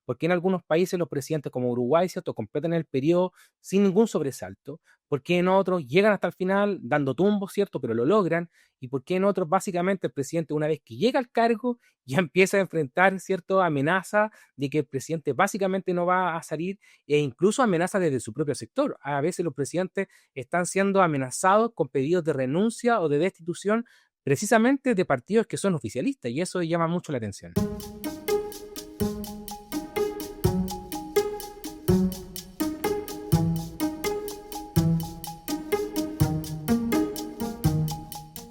¿Por qué en algunos países los presidentes como Uruguay, ¿cierto?, completan el periodo sin ningún sobresalto? ¿Por qué en otros llegan hasta el final dando tumbos, ¿cierto?, pero lo logran? ¿Y por qué en otros básicamente el presidente una vez que llega al cargo ya empieza a enfrentar, ¿cierto?, amenazas de que el presidente básicamente no va a salir e incluso amenazas desde su propio sector? A veces los presidentes están siendo amenazados con pedidos de renuncia o de destitución precisamente de partidos que son oficialistas y eso llama mucho la atención.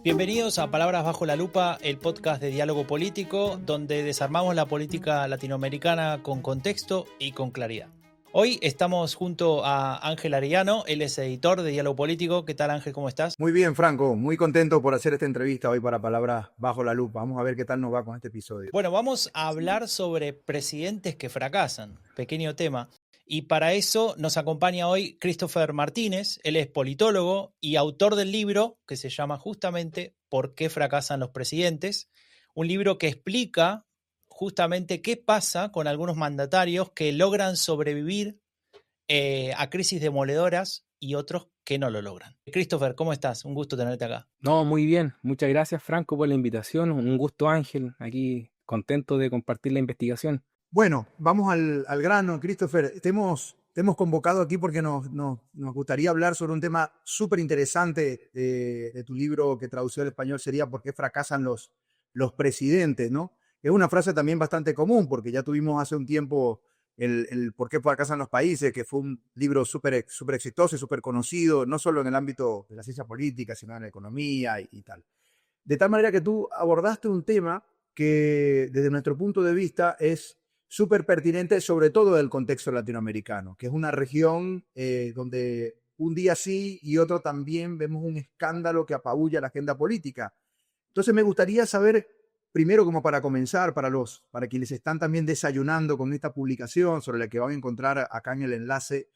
Bienvenidos a Palabras bajo la lupa, el podcast de diálogo político, donde desarmamos la política latinoamericana con contexto y con claridad. Hoy estamos junto a Ángel Arellano, él es editor de Diálogo Político. ¿Qué tal, Ángel? ¿Cómo estás? Muy bien, Franco, muy contento por hacer esta entrevista hoy para Palabras bajo la lupa. Vamos a ver qué tal nos va con este episodio. Bueno, vamos a hablar sobre presidentes que fracasan, pequeño tema. Y para eso nos acompaña hoy Christopher Martínez. Él es politólogo y autor del libro que se llama justamente ¿Por qué fracasan los presidentes? Un libro que explica justamente qué pasa con algunos mandatarios que logran sobrevivir a crisis demoledoras y otros que no lo logran. Christopher, ¿cómo estás? Un gusto tenerte acá. No, muy bien. Muchas gracias, Franco, por la invitación. Un gusto, Ángel. Aquí contento de compartir la investigación. Bueno, vamos al grano, Christopher. Te hemos convocado aquí porque nos gustaría hablar sobre un tema súper interesante de tu libro que traducido al español sería ¿Por qué fracasan los presidentes?, ¿no? Es una frase también bastante común porque ya tuvimos hace un tiempo el ¿Por qué fracasan los países?, que fue un libro súper exitoso y súper conocido, no solo en el ámbito de la ciencia política, sino en la economía y tal. De tal manera que tú abordaste un tema que desde nuestro punto de vista es súper pertinente, sobre todo del contexto latinoamericano, que es una región donde un día sí y otro también vemos un escándalo que apabulla la agenda política. Entonces me gustaría saber, primero como para comenzar, para quienes están también desayunando con esta publicación, sobre la que van a encontrar acá en el enlace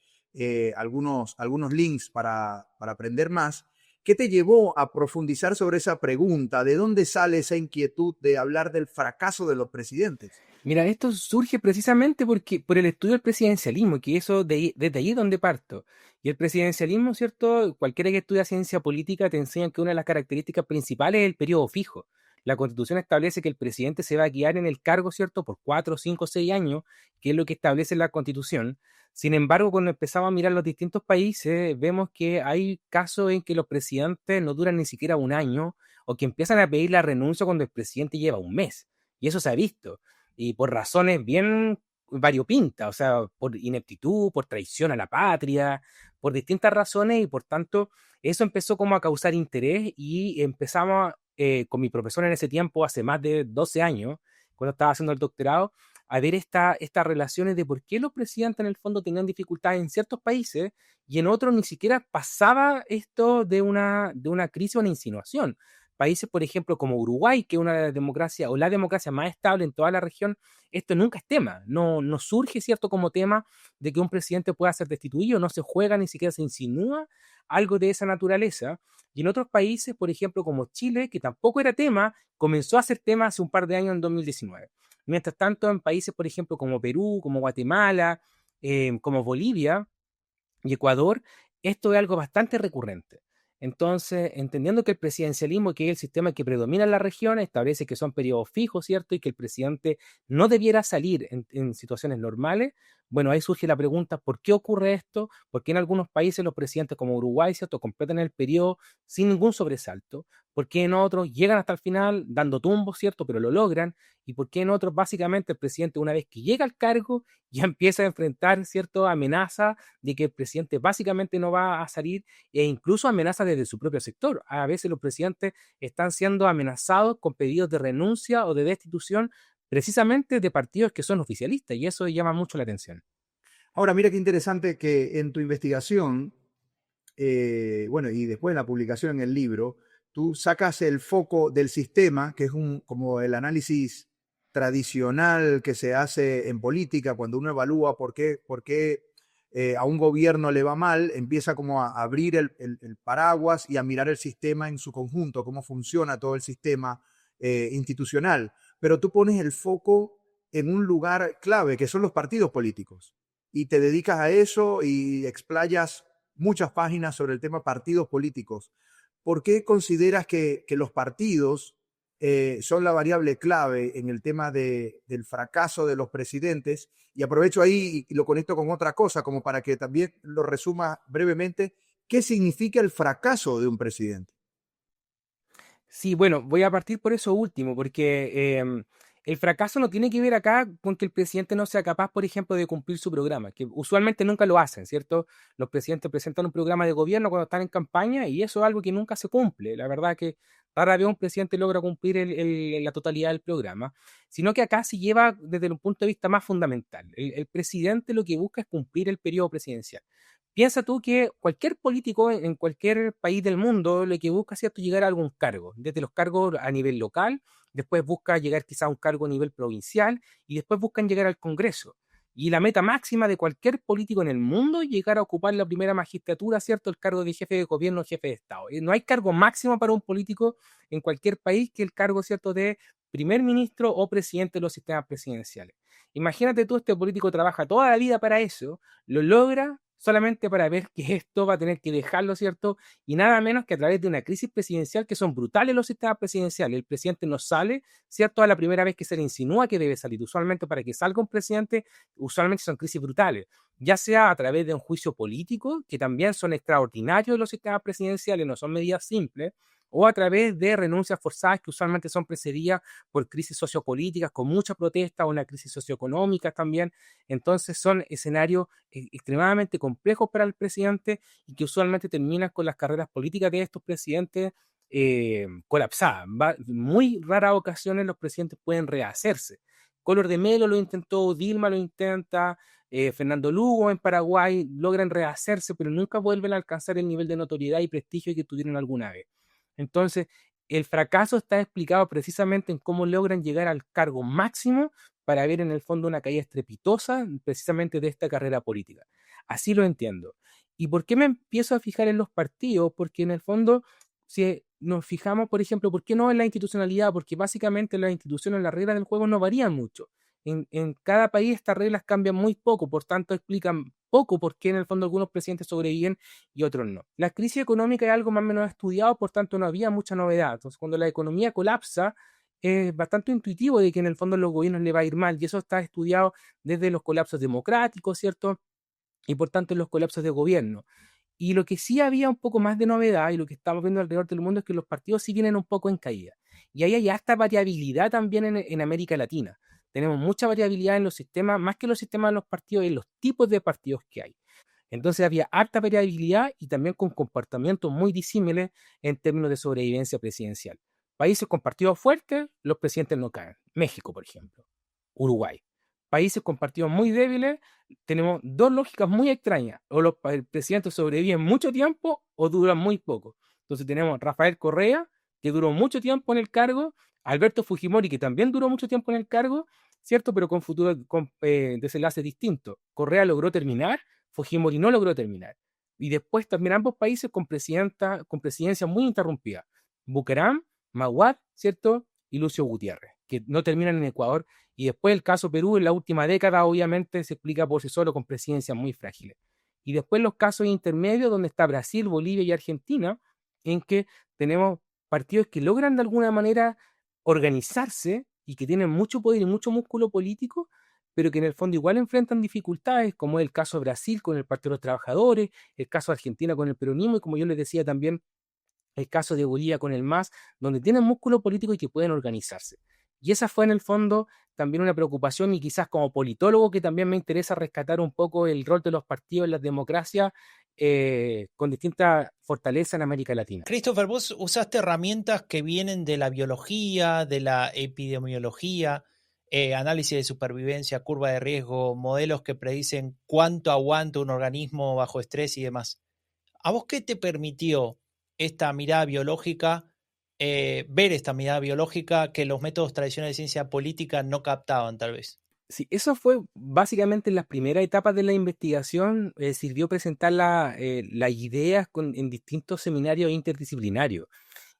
algunos links para aprender más. ¿Qué te llevó a profundizar sobre esa pregunta? ¿De dónde sale esa inquietud de hablar del fracaso de los presidentes? Mira, esto surge precisamente por el estudio del presidencialismo, que desde ahí es donde parto. Y el presidencialismo, ¿cierto? Cualquiera que estudia ciencia política te enseña que una de las características principales es el periodo fijo. La Constitución establece que el presidente se va a quedar en el cargo, ¿cierto?, por 4, 5, 6 años, que es lo que establece la Constitución. Sin embargo, cuando empezamos a mirar los distintos países, vemos que hay casos en que los presidentes no duran ni siquiera un año o que empiezan a pedir la renuncia cuando el presidente lleva un mes. Y eso se ha visto y por razones bien variopintas, o sea, por ineptitud, por traición a la patria, por distintas razones y por tanto eso empezó como a causar interés y empezamos con mi profesor en ese tiempo, hace más de 12 años, cuando estaba haciendo el doctorado, a ver estas relaciones de por qué los presidentes en el fondo tenían dificultades en ciertos países y en otros ni siquiera pasaba esto de una crisis o una insinuación. Países, por ejemplo, como Uruguay, que es una democracia o la democracia más estable en toda la región, esto nunca es tema. No surge, ¿cierto?, como tema de que un presidente pueda ser destituido, no se juega, ni siquiera se insinúa algo de esa naturaleza. Y en otros países, por ejemplo, como Chile, que tampoco era tema, comenzó a ser tema hace un par de años, en 2019. Mientras tanto, en países, por ejemplo, como Perú, como Guatemala, como Bolivia y Ecuador, esto es algo bastante recurrente. Entonces, entendiendo que el presidencialismo, que es el sistema que predomina en la región, establece que son periodos fijos, ¿cierto? Y que el presidente no debiera salir en situaciones normales, bueno, ahí surge la pregunta, ¿por qué ocurre esto? ¿Por qué en algunos países los presidentes como Uruguay, ¿cierto?, completan el periodo sin ningún sobresalto? ¿Por qué en otros llegan hasta el final dando tumbos, ¿cierto?, pero lo logran? ¿Y por qué en otros básicamente el presidente una vez que llega al cargo ya empieza a enfrentar, ¿cierto?, amenaza de que el presidente básicamente no va a salir e incluso amenazas desde su propio sector? A veces los presidentes están siendo amenazados con pedidos de renuncia o de destitución precisamente de partidos que son oficialistas y eso llama mucho la atención. Ahora, mira qué interesante que en tu investigación, bueno, y después en la publicación en el libro, tú sacas el foco del sistema, que es como el análisis tradicional que se hace en política cuando uno evalúa por qué a un gobierno le va mal, empieza como a abrir el paraguas y a mirar el sistema en su conjunto, cómo funciona todo el sistema institucional. Pero tú pones el foco en un lugar clave, que son los partidos políticos. Y te dedicas a eso y explayas muchas páginas sobre el tema partidos políticos. ¿Por qué consideras que los partidos son la variable clave en el tema del fracaso de los presidentes? Y aprovecho ahí y lo conecto con otra cosa, como para que también lo resuma brevemente. ¿Qué significa el fracaso de un presidente? Sí, bueno, voy a partir por eso último, porque el fracaso no tiene que ver acá con que el presidente no sea capaz, por ejemplo, de cumplir su programa, que usualmente nunca lo hacen, ¿cierto? Los presidentes presentan un programa de gobierno cuando están en campaña y eso es algo que nunca se cumple. La verdad que rara vez un presidente logra cumplir la totalidad del programa, sino que acá se lleva desde un punto de vista más fundamental. El presidente lo que busca es cumplir el periodo presidencial. Piensa tú que cualquier político en cualquier país del mundo lo que busca, ¿cierto?, llegar a algún cargo, desde los cargos a nivel local, después busca llegar quizá a un cargo a nivel provincial y después buscan llegar al Congreso. Y la meta máxima de cualquier político en el mundo es llegar a ocupar la primera magistratura, ¿cierto?, el cargo de jefe de gobierno o jefe de Estado. No hay cargo máximo para un político en cualquier país que el cargo, ¿cierto?, de primer ministro o presidente de los sistemas presidenciales. Imagínate tú, este político trabaja toda la vida para eso, lo logra solamente para ver que esto va a tener que dejarlo, ¿cierto? Y nada menos que a través de una crisis presidencial que son brutales los sistemas presidenciales. El presidente no sale, ¿cierto? A la primera vez que se le insinúa que debe salir. Usualmente para que salga un presidente, usualmente son crisis brutales, ya sea a través de un juicio político, que también son extraordinarios los sistemas presidenciales, no son medidas simples, o a través de renuncias forzadas que usualmente son precedidas por crisis sociopolíticas con mucha protesta o una crisis socioeconómica también. Entonces son escenarios extremadamente complejos para el presidente y que usualmente terminan con las carreras políticas de estos presidentes colapsadas. Muy raras ocasiones los presidentes pueden rehacerse. Collor de Mello lo intentó, Dilma lo intenta, Fernando Lugo en Paraguay logran rehacerse, pero nunca vuelven a alcanzar el nivel de notoriedad y prestigio que tuvieron alguna vez. Entonces, el fracaso está explicado precisamente en cómo logran llegar al cargo máximo para ver en el fondo una caída estrepitosa precisamente de esta carrera política. Así lo entiendo. ¿Y por qué me empiezo a fijar en los partidos? Porque en el fondo, si nos fijamos, por ejemplo, ¿por qué no en la institucionalidad? Porque básicamente las instituciones, las reglas del juego no varían mucho. En cada país estas reglas cambian muy poco, por tanto explican poco por qué en el fondo algunos presidentes sobreviven y otros no. La crisis económica es algo más o menos estudiado, por tanto no había mucha novedad. Entonces, cuando la economía colapsa, es bastante intuitivo de que en el fondo a los gobiernos le va a ir mal, y eso está estudiado desde los colapsos democráticos, ¿cierto? Y por tanto en los colapsos de gobierno. Y lo que sí había un poco más de novedad y lo que estamos viendo alrededor del mundo es que los partidos sí vienen un poco en caída. Y ahí hay hasta variabilidad también en América Latina. Tenemos mucha variabilidad en los sistemas, más que los sistemas de los partidos, en los tipos de partidos que hay. Entonces había harta variabilidad y también con comportamientos muy disímiles en términos de sobrevivencia presidencial. Países con partidos fuertes, los presidentes no caen. México, por ejemplo. Uruguay. Países con partidos muy débiles, tenemos dos lógicas muy extrañas. O los presidentes sobreviven mucho tiempo o duran muy poco. Entonces tenemos Rafael Correa, que duró mucho tiempo en el cargo, Alberto Fujimori, que también duró mucho tiempo en el cargo, ¿cierto? Pero con futuros desenlaces distintos. Correa logró terminar, Fujimori no logró terminar. Y después también ambos países con presidencias muy interrumpidas. Bucaram, Maguad, ¿cierto? Y Lucio Gutiérrez, que no terminan en Ecuador. Y después el caso Perú en la última década obviamente se explica por sí solo con presidencias muy frágiles. Y después los casos intermedios donde está Brasil, Bolivia y Argentina, en que tenemos partidos que logran de alguna manera organizarse y que tienen mucho poder y mucho músculo político, pero que en el fondo igual enfrentan dificultades, como es el caso de Brasil con el Partido de los Trabajadores, el caso de Argentina con el peronismo y como yo les decía también, el caso de Bolivia con el MAS, donde tienen músculo político y que pueden organizarse. Y esa fue en el fondo también una preocupación y quizás como politólogo que también me interesa rescatar un poco el rol de los partidos en las democracias con distintas fortalezas en América Latina. Christopher, vos usaste herramientas que vienen de la biología, de la epidemiología, análisis de supervivencia, curva de riesgo, modelos que predicen cuánto aguanta un organismo bajo estrés y demás. ¿A vos qué te permitió esta mirada biológica, ver esta mirada biológica que los métodos tradicionales de ciencia política no captaban tal vez? Sí, eso fue básicamente en las primeras etapas de la investigación, sirvió presentar las ideas en distintos seminarios interdisciplinarios.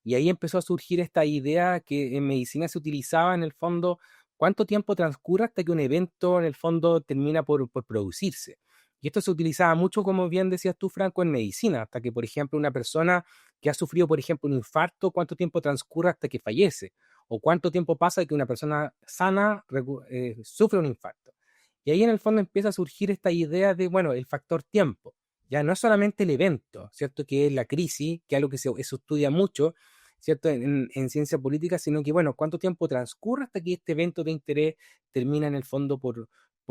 Y ahí empezó a surgir esta idea que en medicina se utilizaba en el fondo cuánto tiempo transcurre hasta que un evento en el fondo termina por producirse. Y esto se utilizaba mucho, como bien decías tú, Franco, en medicina, hasta que, por ejemplo, una persona que ha sufrido, por ejemplo, un infarto, cuánto tiempo transcurre hasta que fallece, o cuánto tiempo pasa de que una persona sana sufre un infarto. Y ahí en el fondo empieza a surgir esta idea de, bueno, el factor tiempo. Ya no es solamente el evento, ¿cierto? Que es la crisis, que es algo que se estudia mucho, ¿cierto? En ciencia política, sino que, bueno, cuánto tiempo transcurre hasta que este evento de interés termina en el fondo por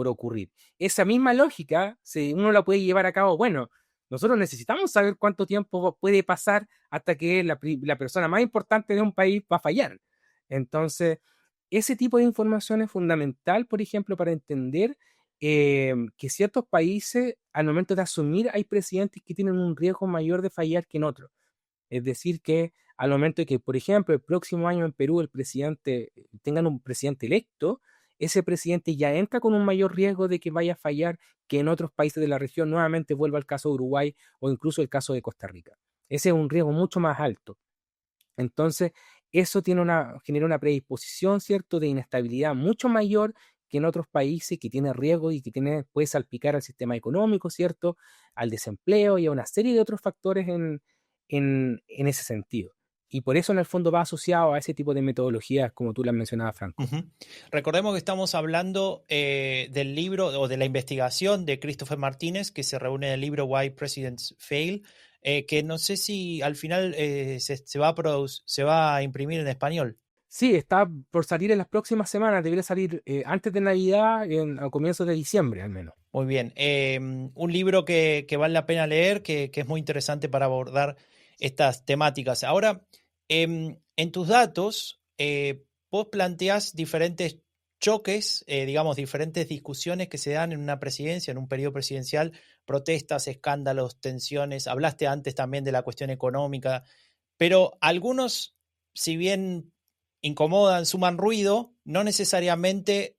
ocurrir. Esa misma lógica, si uno la puede llevar a cabo, bueno, nosotros necesitamos saber cuánto tiempo puede pasar hasta que la persona más importante de un país va a fallar. Entonces, ese tipo de información es fundamental, por ejemplo, para entender que ciertos países, al momento de asumir, hay presidentes que tienen un riesgo mayor de fallar que en otros. Es decir, que al momento de que, por ejemplo, el próximo año en Perú tengan un presidente electo, ese presidente ya entra con un mayor riesgo de que vaya a fallar que en otros países de la región. Nuevamente vuelva al caso de Uruguay o incluso el caso de Costa Rica. Ese es un riesgo mucho más alto. Entonces, eso genera una predisposición, ¿cierto?, de inestabilidad mucho mayor que en otros países, que tiene riesgo y que puede salpicar al sistema económico, ¿cierto?, al desempleo y a una serie de otros factores en ese sentido. Y por eso en el fondo va asociado a ese tipo de metodologías, como tú las mencionabas, Franco. Uh-huh. Recordemos que estamos hablando del libro o de la investigación de Christopher Martínez, que se reúne en el libro Why Presidents Fail, que no sé si al final se va a imprimir en español. Sí, está por salir en las próximas semanas, debería salir antes de Navidad, a comienzos de diciembre al menos. Muy bien, un libro que vale la pena leer, que es muy interesante para abordar estas temáticas. Ahora, en tus datos, vos planteás diferentes choques, digamos, diferentes discusiones que se dan en una presidencia, en un periodo presidencial, protestas, escándalos, tensiones. Hablaste antes también de la cuestión económica, pero algunos, si bien incomodan, suman ruido, no necesariamente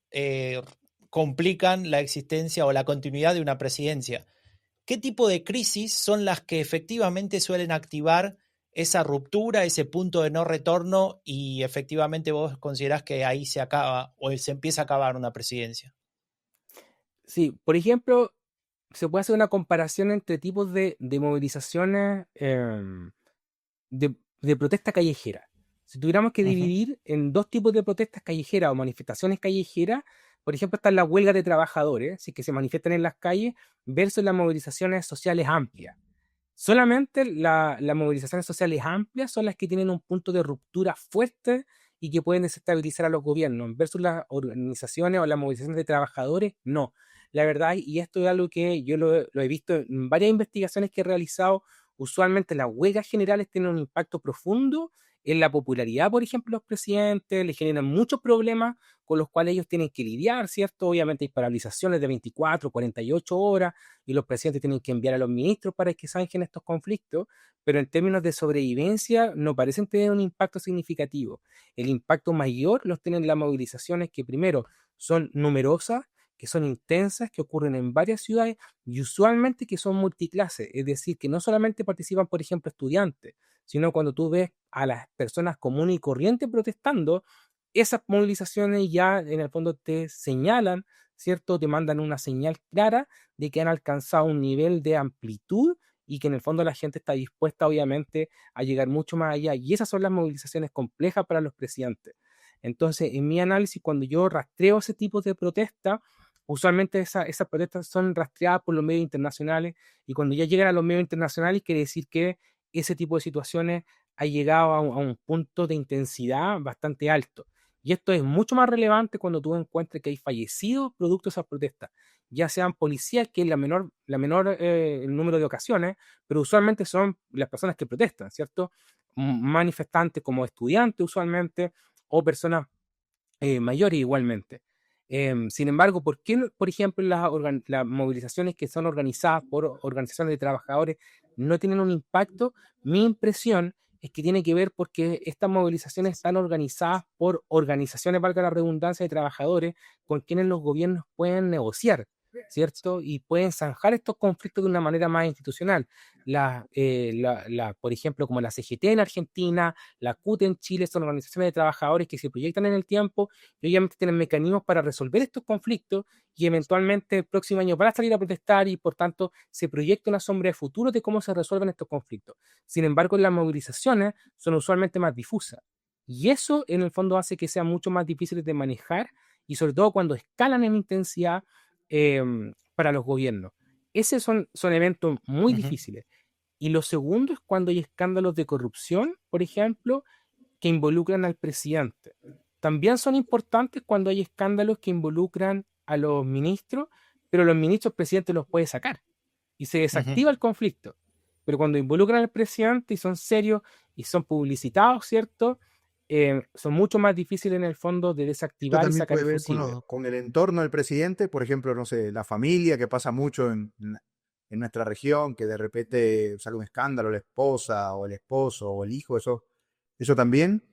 complican la existencia o la continuidad de una presidencia. ¿Qué tipo de crisis son las que efectivamente suelen activar esa ruptura, ese punto de no retorno y efectivamente vos considerás que ahí se acaba o se empieza a acabar una presidencia? Sí, por ejemplo, se puede hacer una comparación entre tipos de movilizaciones de protesta callejera. Si tuviéramos que Uh-huh. dividir en dos tipos de protestas callejeras o manifestaciones callejeras, por ejemplo, están las huelgas de trabajadores, si que se manifiestan en las calles, versus las movilizaciones sociales amplias. Solamente las movilizaciones sociales amplias son las que tienen un punto de ruptura fuerte y que pueden desestabilizar a los gobiernos, versus las organizaciones o las movilizaciones de trabajadores, no. La verdad, y esto es algo que yo lo he visto en varias investigaciones que he realizado, usualmente las huelgas generales tienen un impacto profundo en la popularidad, por ejemplo, de los presidentes, les generan muchos problemas con los cuales ellos tienen que lidiar, ¿cierto? Obviamente hay paralizaciones de 24, 48 horas y los presidentes tienen que enviar a los ministros para que zanjen estos conflictos, pero en términos de sobrevivencia no parecen tener un impacto significativo. El impacto mayor los tienen las movilizaciones que primero son numerosas, que son intensas, que ocurren en varias ciudades y usualmente que son multiclases, es decir, que no solamente participan, por ejemplo, estudiantes, sino cuando tú ves a las personas comunes y corrientes protestando, esas movilizaciones ya en el fondo te señalan, ¿cierto? Te mandan una señal clara de que han alcanzado un nivel de amplitud y que en el fondo la gente está dispuesta, obviamente, a llegar mucho más allá. Y esas son las movilizaciones complejas para los presidentes. Entonces, en mi análisis, cuando yo rastreo ese tipo de protesta, usualmente esas protestas son rastreadas por los medios internacionales y cuando ya llegan a los medios internacionales quiere decir que ese tipo de situaciones ha llegado a un punto de intensidad bastante alto. Y esto es mucho más relevante cuando tú encuentres que hay fallecidos producto de esas protestas, ya sean policías, que es la menor el número de ocasiones, pero usualmente son las personas que protestan, ¿cierto? Manifestantes como estudiantes usualmente o personas mayores igualmente. Sin embargo, ¿por qué, por ejemplo, las movilizaciones que son organizadas por organizaciones de trabajadores no tienen un impacto? Mi impresión es que tiene que ver porque estas movilizaciones están organizadas por organizaciones, valga la redundancia, de trabajadores con quienes los gobiernos pueden negociar. ¿cierto? Y pueden zanjar estos conflictos de una manera más institucional. Por ejemplo, como la CGT en Argentina, la CUT en Chile, son organizaciones de trabajadores que se proyectan en el tiempo y obviamente tienen mecanismos para resolver estos conflictos y eventualmente el próximo año van a salir a protestar y por tanto se proyecta una sombra de futuro de cómo se resuelven estos conflictos. Sin embargo, las movilizaciones son usualmente más difusas y eso en el fondo hace que sean mucho más difíciles de manejar y sobre todo cuando escalan en intensidad eh, para los gobiernos. Esos son eventos muy Ujú. difíciles. Y lo segundo es cuando hay escándalos de corrupción, por ejemplo, que involucran al presidente. También son importantes cuando hay escándalos que involucran a los ministros, pero los ministros el presidente los puede sacar y se Ujú. desactiva el conflicto. Pero cuando involucran al presidente y son serios y son publicitados, ¿cierto? Son mucho más difíciles en el fondo de Esto desactivar y también sacar puede el ver fusible. con el entorno del presidente, por ejemplo, no sé, la familia, que pasa mucho en nuestra región, que de repente sale un escándalo, la esposa o el esposo o el hijo, eso también.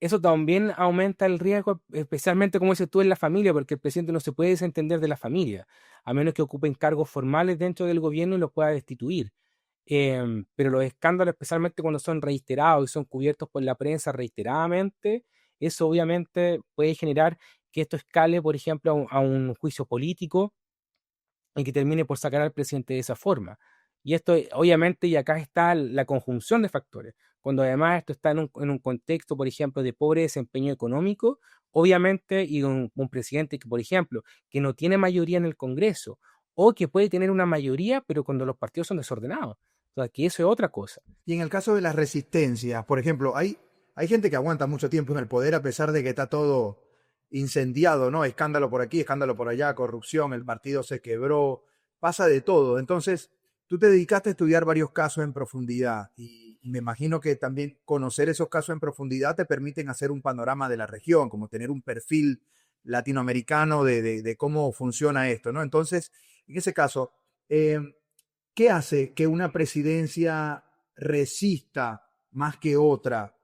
Eso también aumenta el riesgo, especialmente como dices tú en la familia, porque el presidente no se puede desentender de la familia, a menos que ocupen cargos formales dentro del gobierno y los pueda destituir. Pero los escándalos, especialmente cuando son reiterados y son cubiertos por la prensa reiteradamente, eso obviamente puede generar que esto escale, por ejemplo, a un juicio político y que termine por sacar al presidente de esa forma. Y esto, obviamente, y acá está la conjunción de factores. Cuando además esto está en un contexto, por ejemplo, de pobre desempeño económico, obviamente, y un presidente que, por ejemplo, que no tiene mayoría en el Congreso, o que puede tener una mayoría, pero cuando los partidos son desordenados. O sea, que eso es otra cosa. Y en el caso de las resistencias, por ejemplo, hay gente que aguanta mucho tiempo en el poder a pesar de que está todo incendiado, ¿no? Escándalo por aquí, escándalo por allá, corrupción, el partido se quebró, pasa de todo. Entonces, tú te dedicaste a estudiar varios casos en profundidad y me imagino que también conocer esos casos en profundidad te permiten hacer un panorama de la región, como tener un perfil latinoamericano de cómo funciona esto, ¿no? Entonces, en ese caso, eh, ¿qué hace que una presidencia resista más que otra,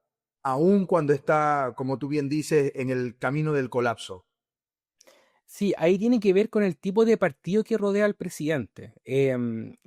aun cuando está, como tú bien dices, en el camino del colapso? Sí, ahí tiene que ver con el tipo de partido que rodea al presidente.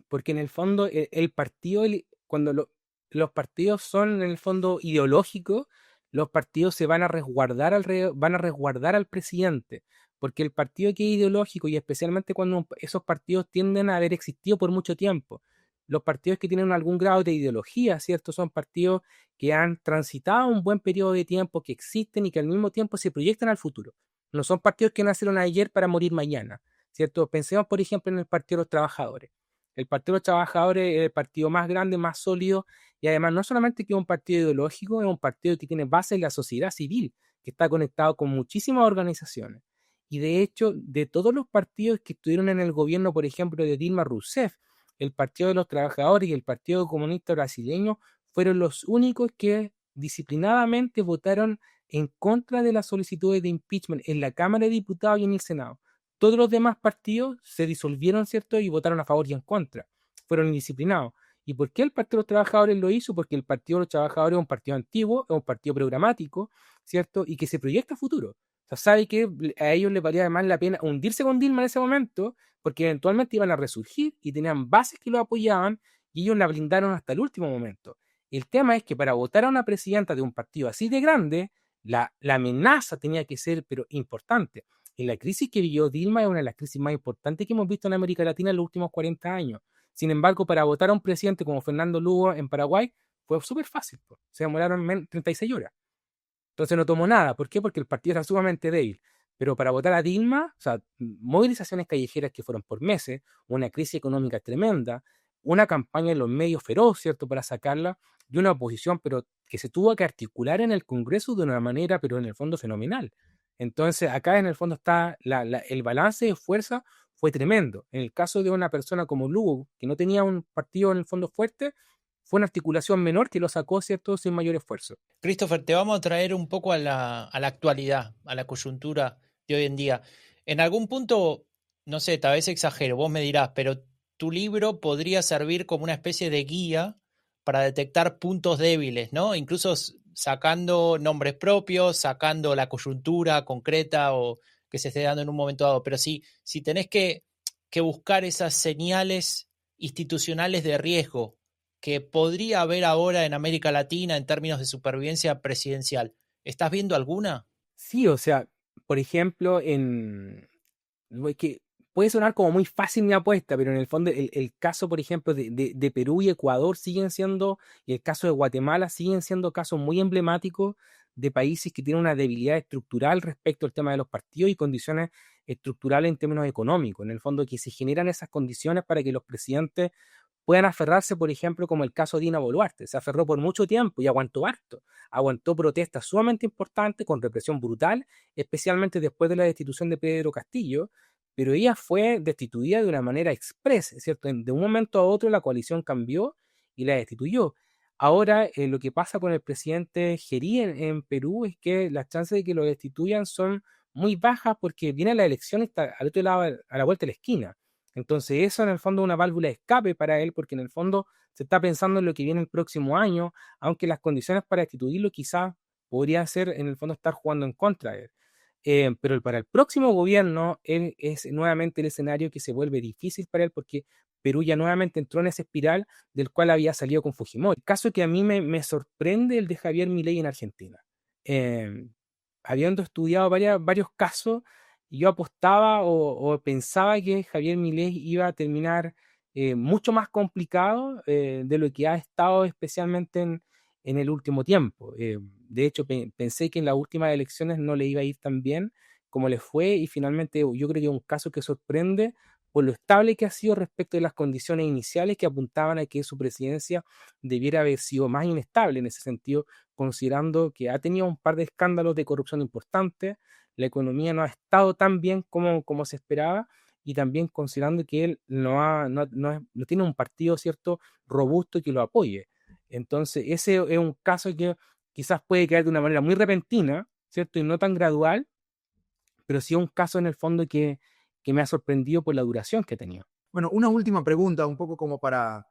Porque en el fondo, el partido, cuando los partidos son en el fondo ideológicos, los partidos se van a resguardar van a resguardar al presidente. Porque el partido que es ideológico, y especialmente cuando esos partidos tienden a haber existido por mucho tiempo, los partidos que tienen algún grado de ideología, ¿cierto? Son partidos que han transitado un buen periodo de tiempo, que existen y que al mismo tiempo se proyectan al futuro. No son partidos que nacieron ayer para morir mañana, ¿cierto? Pensemos, por ejemplo, en el Partido de los Trabajadores. El Partido de los Trabajadores es el partido más grande, más sólido, y además no solamente que es un partido ideológico, es un partido que tiene base en la sociedad civil, que está conectado con muchísimas organizaciones. Y de hecho, de todos los partidos que estuvieron en el gobierno, por ejemplo, de Dilma Rousseff, el Partido de los Trabajadores y el Partido Comunista Brasileño fueron los únicos que disciplinadamente votaron en contra de las solicitudes de impeachment en la Cámara de Diputados y en el Senado. Todos los demás partidos se disolvieron, ¿cierto? Y votaron a favor y en contra. Fueron indisciplinados. ¿Y por qué el Partido de los Trabajadores lo hizo? Porque el Partido de los Trabajadores es un partido antiguo, es un partido programático, ¿cierto? Y que se proyecta a futuro. O sea, sabe que a ellos les valía más la pena hundirse con Dilma en ese momento, porque eventualmente iban a resurgir y tenían bases que lo apoyaban y ellos la blindaron hasta el último momento. El tema es que para votar a una presidenta de un partido así de grande, la amenaza tenía que ser, pero importante. Y la crisis que vivió Dilma es una de las crisis más importantes que hemos visto en América Latina en los últimos 40 años. Sin embargo, para votar a un presidente como Fernando Lugo en Paraguay fue súper fácil. Se demoraron 36 horas. Entonces no tomó nada. ¿Por qué? Porque el partido era sumamente débil. Pero para votar a Dilma, o sea, movilizaciones callejeras que fueron por meses, una crisis económica tremenda, una campaña en los medios feroz, ¿cierto?, para sacarla, y una oposición, pero que se tuvo que articular en el Congreso de una manera, pero en el fondo fenomenal. Entonces, acá en el fondo está el balance de fuerza fue tremendo. En el caso de una persona como Lugo, que no tenía un partido en el fondo fuerte, fue una articulación menor que lo sacó, ¿cierto?, sin mayor esfuerzo. Christopher, te vamos a traer un poco a la actualidad, a la coyuntura de hoy en día. En algún punto, no sé, tal vez exagero, vos me dirás, pero tu libro podría servir como una especie de guía para detectar puntos débiles, ¿no? Incluso sacando nombres propios, sacando la coyuntura concreta o que se esté dando en un momento dado. Pero si tenés que que buscar esas señales institucionales de riesgo que podría haber ahora en América Latina en términos de supervivencia presidencial. ¿Estás viendo alguna? Sí, o sea, por ejemplo, que puede sonar como muy fácil mi apuesta, pero en el fondo el caso, por ejemplo, de Perú y Ecuador siguen siendo, y el caso de Guatemala siguen siendo casos muy emblemáticos de países que tienen una debilidad estructural respecto al tema de los partidos y condiciones estructurales en términos económicos. En el fondo, que se generan esas condiciones para que los presidentes puedan aferrarse, por ejemplo, como el caso de Dina Boluarte. Se aferró por mucho tiempo y aguantó harto. Aguantó protestas sumamente importantes con represión brutal, especialmente después de la destitución de Pedro Castillo, pero ella fue destituida de una manera express, ¿cierto? De un momento a otro la coalición cambió y la destituyó. Ahora, lo que pasa con el presidente Gerí en Perú es que las chances de que lo destituyan son muy bajas porque viene la elección y está al otro lado, a la vuelta de la esquina. Entonces eso en el fondo es una válvula de escape para él, porque en el fondo se está pensando en lo que viene el próximo año, aunque las condiciones para destituirlo quizás podrían ser en el fondo estar jugando en contra de él. Pero para el próximo gobierno él es nuevamente el escenario que se vuelve difícil para él porque Perú ya nuevamente entró en esa espiral del cual había salido con Fujimori. El caso que a mí me sorprende el de Javier Milei en Argentina. Eh, Habiendo estudiado varios casos, yo apostaba o pensaba que Javier Milei iba a terminar mucho más complicado de lo que ha estado especialmente en el último tiempo. De hecho, pensé que en las últimas elecciones no le iba a ir tan bien como le fue y finalmente yo creo que es un caso que sorprende por lo estable que ha sido respecto de las condiciones iniciales que apuntaban a que su presidencia debiera haber sido más inestable en ese sentido, considerando que ha tenido un par de escándalos de corrupción importantes, la economía no ha estado tan bien como se esperaba y también considerando que él no tiene un partido cierto robusto que lo apoye. Entonces, ese es un caso que quizás puede caer de una manera muy repentina, ¿cierto? Y no tan gradual, pero sí un caso en el fondo que me ha sorprendido por la duración que ha tenido. Bueno, una última pregunta, un poco como para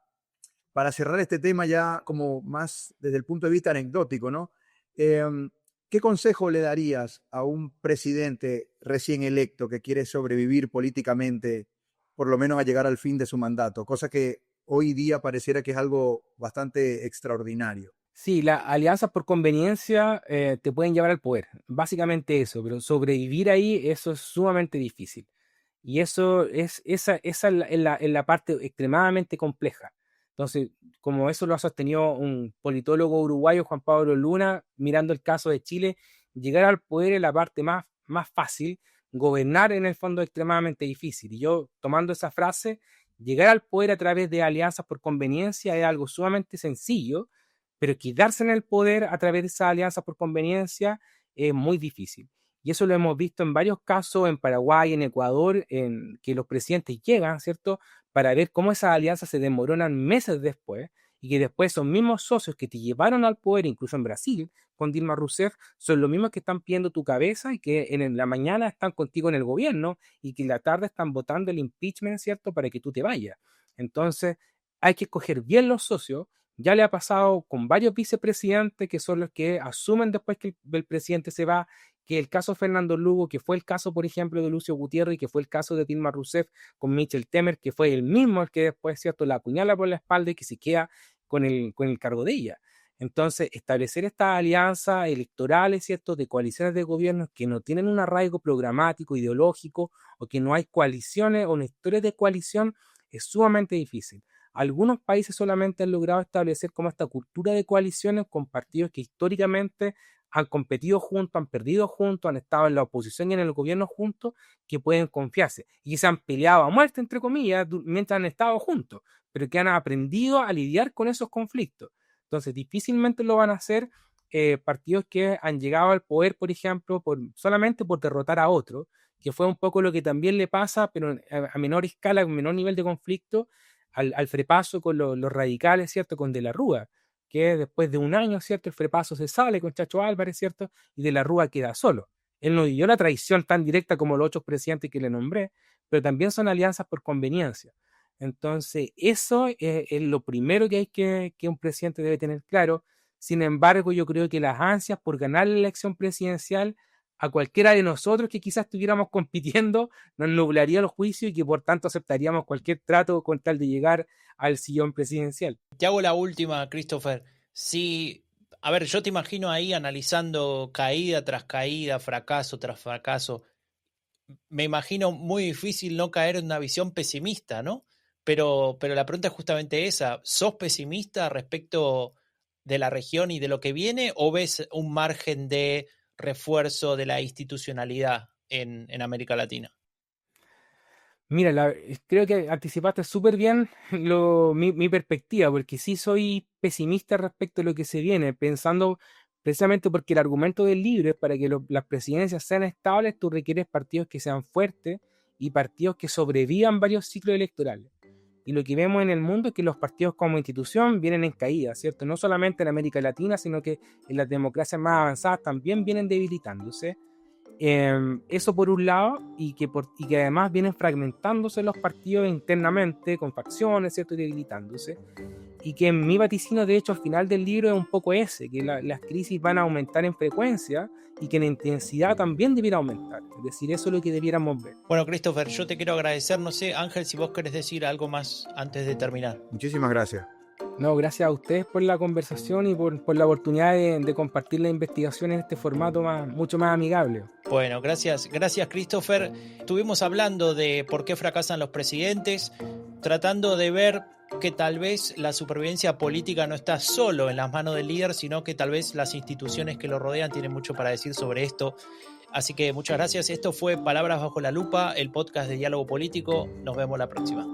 cerrar este tema ya como más desde el punto de vista anecdótico, ¿no? Eh, ¿Qué consejo le darías a un presidente recién electo que quiere sobrevivir políticamente, por lo menos a llegar al fin de su mandato? Cosa que hoy día pareciera que es algo bastante extraordinario. Sí, las alianzas por conveniencia te pueden llevar al poder, básicamente eso, pero sobrevivir ahí, eso es sumamente difícil. Y esa es la parte extremadamente compleja. Entonces, como eso lo ha sostenido un politólogo uruguayo, Juan Pablo Luna, mirando el caso de Chile, llegar al poder es la parte más fácil, gobernar en el fondo es extremadamente difícil. Y yo, tomando esa frase, llegar al poder a través de alianzas por conveniencia es algo sumamente sencillo, pero quedarse en el poder a través de esas alianzas por conveniencia es muy difícil. Y eso lo hemos visto en varios casos, en Paraguay, en Ecuador, en que los presidentes llegan, ¿cierto? Para ver cómo esas alianzas se desmoronan meses después y que después esos mismos socios que te llevaron al poder, incluso en Brasil, con Dilma Rousseff, son los mismos que están pidiendo tu cabeza y que en la mañana están contigo en el gobierno y que en la tarde están votando el impeachment, ¿cierto? Para que tú te vayas. Entonces, hay que escoger bien los socios. Ya le ha pasado con varios vicepresidentes que son los que asumen después que el presidente se va, que el caso Fernando Lugo, que fue el caso, por ejemplo, de Lucio Gutiérrez y que fue el caso de Dilma Rousseff con Michel Temer, que fue el mismo el que después, ¿cierto?, la apuñala por la espalda y que se queda con el cargo de ella. Entonces, establecer estas alianzas electorales, ¿cierto?, de coaliciones de gobierno que no tienen un arraigo programático, ideológico, o que no hay coaliciones o una historia de coalición, es sumamente difícil. Algunos países solamente han logrado establecer como esta cultura de coaliciones con partidos que históricamente han competido juntos, han perdido juntos, han estado en la oposición y en el gobierno juntos, que pueden confiarse y se han peleado a muerte, entre comillas, mientras han estado juntos, pero que han aprendido a lidiar con esos conflictos. Entonces, difícilmente lo van a hacer partidos que han llegado al poder, por ejemplo, solamente por derrotar a otro, que fue un poco lo que también le pasa, pero a menor escala, con menor nivel de conflicto, al Frepaso con los radicales, ¿cierto? Con De la Rúa, que después de un año, ¿cierto? El Frepaso se sale con Chacho Álvarez, ¿cierto? Y De la Rúa queda solo. Él no dio la traición tan directa como los otros presidentes que le nombré, pero también son alianzas por conveniencia. Entonces, eso es lo primero que un presidente debe tener claro. Sin embargo, yo creo que las ansias por ganar la elección presidencial a cualquiera de nosotros que quizás estuviéramos compitiendo, nos nublaría el juicio y que por tanto aceptaríamos cualquier trato con tal de llegar al sillón presidencial. Te hago la última, Christopher. Sí, a ver, yo te imagino ahí analizando caída tras caída, fracaso tras fracaso. Me imagino muy difícil no caer en una visión pesimista, ¿no? Pero la pregunta es justamente esa. ¿Sos pesimista respecto de la región y de lo que viene o ves un margen de refuerzo de la institucionalidad en América Latina? Mira, creo que anticipaste súper bien mi perspectiva, porque sí soy pesimista respecto a lo que se viene, pensando precisamente porque el argumento del libro es para que las presidencias sean estables, tú requieres partidos que sean fuertes y partidos que sobrevivan varios ciclos electorales. Y lo que vemos en el mundo es que los partidos como institución vienen en caída, ¿cierto? No solamente en América Latina, sino que en las democracias más avanzadas también vienen debilitándose. Eso por un lado, y que además vienen fragmentándose los partidos internamente, con facciones, ¿cierto? Y debilitándose. Y que en mi vaticino, de hecho, al final del libro es un poco ese, que las crisis van a aumentar en frecuencia y que en intensidad también debiera aumentar. Es decir, eso es lo que debiéramos ver. Bueno, Christopher, yo te quiero agradecer, no sé, Ángel, si vos querés decir algo más antes de terminar. Muchísimas gracias. No, gracias a ustedes por la conversación y por la oportunidad de compartir la investigación en este formato mucho más amigable. Bueno, gracias Christopher. Estuvimos hablando de por qué fracasan los presidentes, tratando de ver que tal vez la supervivencia política no está solo en las manos del líder, sino que tal vez las instituciones que lo rodean tienen mucho para decir sobre esto. Así que muchas gracias. Esto fue Palabras bajo la lupa, el podcast de Diálogo Político. Nos vemos la próxima.